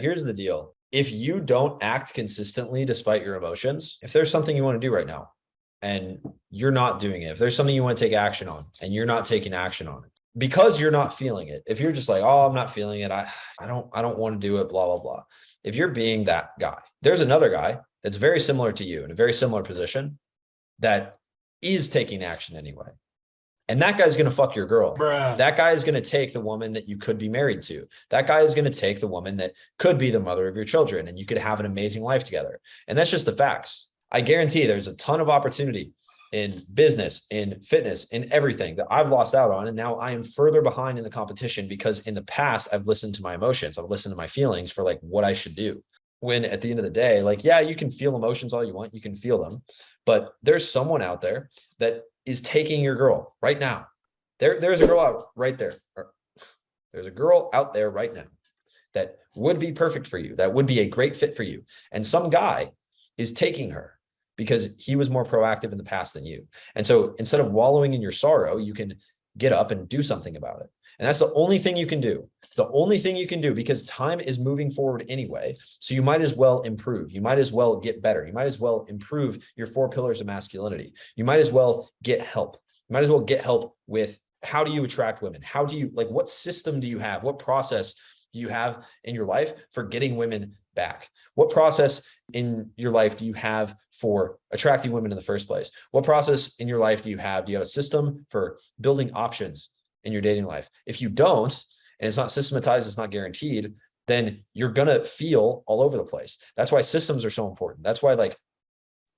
here's the deal. If you don't act consistently despite your emotions, if there's something you want to do right now and you're not doing it, if there's something you want to take action on and you're not taking action on it, because you're not feeling it, if you're just like, oh, I'm not feeling it, I don't want to do it, blah, blah, blah. If you're being that guy, there's another guy that's very similar to you in a very similar position that is taking action anyway. And that guy's going to fuck your girl. Bruh. That guy is going to take the woman that you could be married to. That guy is going to take the woman that could be the mother of your children, and you could have an amazing life together. And that's just the facts. I guarantee there's a ton of opportunity in business, in fitness, in everything that I've lost out on. And now I am further behind in the competition because in the past, I've listened to my emotions. I've listened to my feelings for like what I should do. When at the end of the day, like, yeah, you can feel emotions all you want. You can feel them, but there's someone out there that is taking your girl right now. There's a girl out right there. There's a girl out there right now that would be perfect for you, that would be a great fit for you. And some guy is taking her because he was more proactive in the past than you. And so instead of wallowing in your sorrow, you can get up and do something about it. And that's the only thing you can do. The only thing you can do, because time is moving forward anyway. So you might as well improve. You might as well get better. You might as well improve your 4 pillars of masculinity. You might as well get help. You might as well get help with how do you attract women? How do you, like, what system do you have? What process do you have in your life for getting women back? What process in your life do you have for attracting women in the first place? What process in your life do you have? Do you have a system for building options in your dating life? If you don't, and it's not systematized, it's not guaranteed, then you're going to feel all over the place. That's why systems are so important. That's why, like,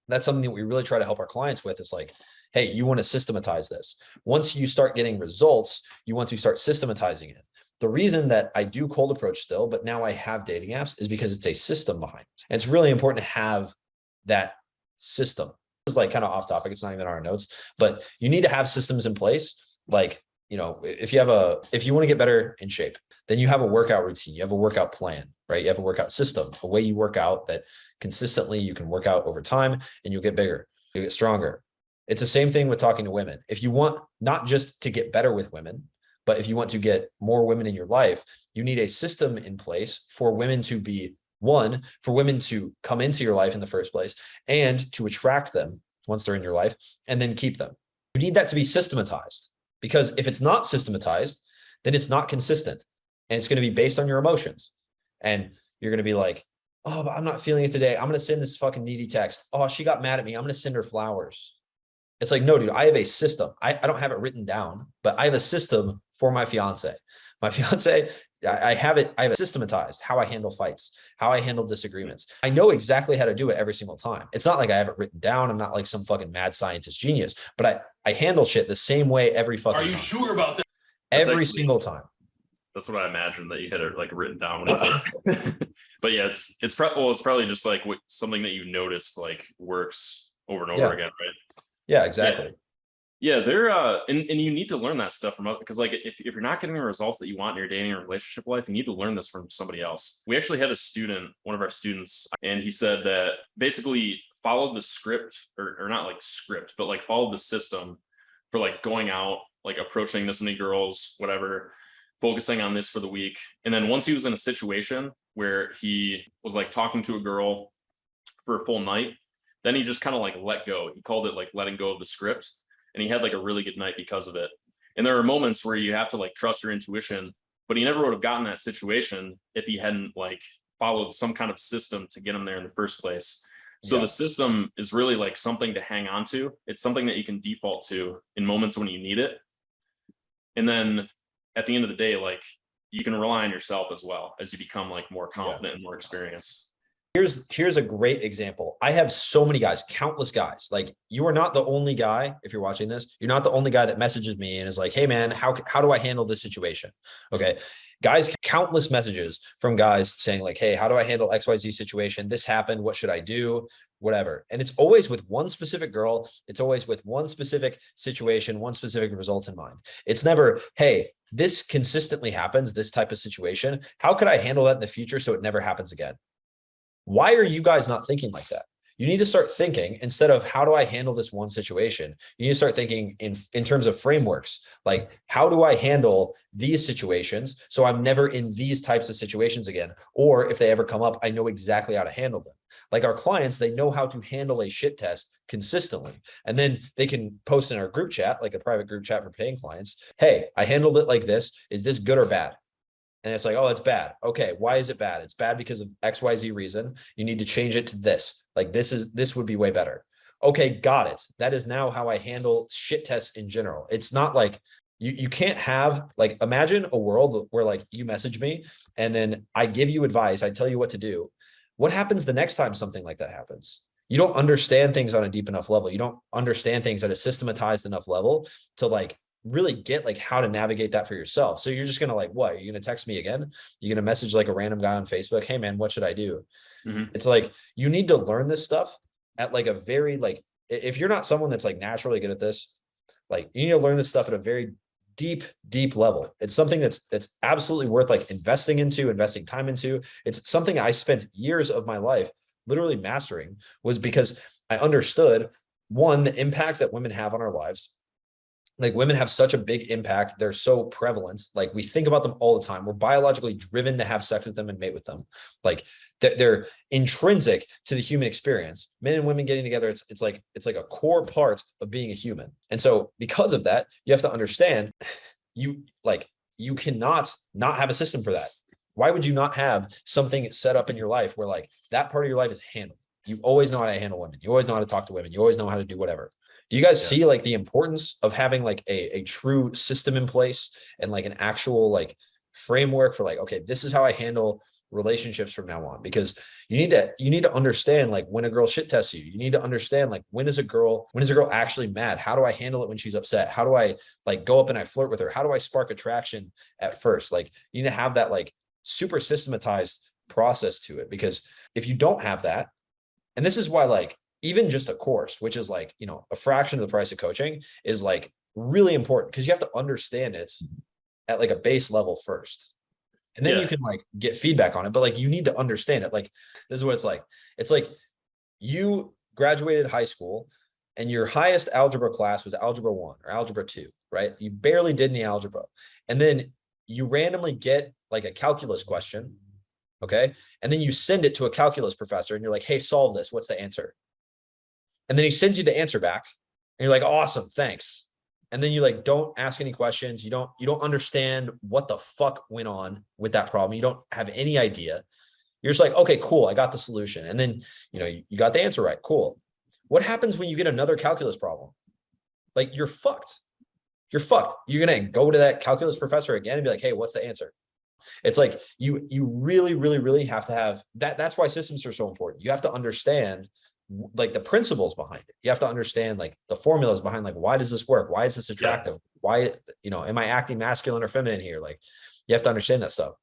that's something that we really try to help our clients with. It's like, hey, you want to systematize this. Once you start getting results, you want to start systematizing it. The reason that I do cold approach still, but now I have dating apps, is because it's a system behind it. And it's really important to have that system. This is like kind of off topic. It's not even on our notes, but you need to have systems in place. Like, you know, if you want to get better in shape, then you have a workout routine, you have a workout plan, right? You have a workout system, a way you work out that consistently you can work out over time and you'll get bigger, you'll get stronger. It's the same thing with talking to women. If you want not just to get better with women, but if you want to get more women in your life, you need a system in place for women to be one, for women to come into your life in the first place and to attract them once they're in your life and then keep them. You need that to be systematized, because if it's not systematized, then it's not consistent and it's going to be based on your emotions. And you're going to be like, oh, but I'm not feeling it today. I'm going to send this fucking needy text. Oh, she got mad at me. I'm going to send her flowers. It's like, no, dude, I have a system. I don't have it written down, but I have a system for my fiance. My fiance, I have it systematized, how I handle fights, how I handle disagreements. I know exactly how to do it every single time. It's not like I have it written down. I'm not like some fucking mad scientist genius, but I handle shit the same way every fucking time. Are you sure about that? Every single time. That's what I imagined, that you had it like written down. But yeah, it's probably just like something that you noticed like works over and over again, right? Yeah, exactly. Yeah, they're and you need to learn that stuff from, because like if you're not getting the results that you want in your dating or relationship life, you need to learn this from somebody else. We actually had a student, one of our students, and he said that basically followed the script, or not like script, but like followed the system for like going out, like approaching this many girls, whatever, focusing on this for the week. And then once he was in a situation where he was like talking to a girl for a full night, then he just kind of like let go. He called it like letting go of the script. And he had like a really good night because of it. And there are moments where you have to like trust your intuition, but he never would have gotten that situation if he hadn't like followed some kind of system to get him there in the first place. So the system is really like something to hang on to. It's something that you can default to in moments when you need it. And then at the end of the day, like you can rely on yourself as well as you become like more confident and more experienced. Here's a great example. I have so many guys, countless guys. Like, you are not the only guy, if you're watching this, you're not the only guy that messages me and is like, hey man, how do I handle this situation? Okay. Guys, countless messages from guys saying like, hey, how do I handle XYZ situation? This happened. What should I do? Whatever. And it's always with one specific girl. It's always with one specific situation, one specific result in mind. It's never, hey, this consistently happens, this type of situation. How could I handle that in the future so it never happens again? Why are you guys not thinking like that? you need to start thinking, instead of how do I handle this one situation, you need to start thinking in terms of frameworks. Like, how do I handle these situations so I'm never in these types of situations again? Or if they ever come up, I know exactly how to handle them. Like our clients, they know how to handle a shit test consistently. And then they can post in our group chat, like a private group chat for paying clients, hey, I handled it like this. Is this good or bad? And it's like, oh, it's bad. Okay, why is it bad? It's bad because of XYZ reason. You need to change it to this. Like this would be way better. Okay, got it. That is now how I handle shit tests in general. It's not like you can't have, like, imagine a world where like you message me and then I give you advice, I tell you what to do. What happens the next time something like that happens? You don't understand things on a deep enough level. You don't understand things at a systematized enough level to like really get like how to navigate that for yourself. So you're just going to like, what? You're going to text me again? You're going to message like a random guy on Facebook, hey man, what should I do? It's like, you need to learn this stuff at like a very, like, if you're not someone that's like naturally good at this, like you need to learn this stuff at a very deep level. It's something that's absolutely worth like investing time into. It's something I spent years of my life literally mastering, was because I understood, one, the impact that women have on our lives. Like women have such a big impact. They're so prevalent. Like we think about them all the time. We're biologically driven to have sex with them and mate with them. Like they're intrinsic to the human experience. Men and women getting together, it's like a core part of being a human. And so because of that, you have to understand, you cannot not have a system for that. Why would you not have something set up in your life where like that part of your life is handled? You always know how to handle women. You always know how to talk to women. You always know how to do whatever. Do you guys see like the importance of having like a true system in place and like an actual like framework for like, okay, this is how I handle relationships from now on? Because you need to understand like when a girl shit tests you. You need to understand like when is a girl actually mad? How do I handle it when she's upset? How do I like go up and I flirt with her? How do I spark attraction at first? Like you need to have that like super systematized process to it, because if you don't have that, and this is why like even just a course, which is like, a fraction of the price of coaching, is like really important, because you have to understand it at like a base level first. And then you can like get feedback on it. But like, you need to understand it. Like, this is what it's like. It's like you graduated high school and your highest algebra class was algebra 1 or algebra 2, right? You barely did any algebra. And then you randomly get like a calculus question. Okay. And then you send it to a calculus professor and you're like, hey, solve this. What's the answer? And then he sends you the answer back and you're like, awesome, thanks. And then you like, don't ask any questions. You don't understand what the fuck went on with that problem. You don't have any idea. You're just like, okay, cool. I got the solution. And then, you got the answer right. Cool. What happens when you get another calculus problem? Like you're fucked. You're fucked. You're going to go to that calculus professor again and be like, hey, what's the answer? It's like, you really, really, really have to have that. That's why systems are so important. You have to understand like the principles behind it. You have to understand like the formulas behind like, why does this work? Why is this attractive? Why, am I acting masculine or feminine here? Like you have to understand that stuff.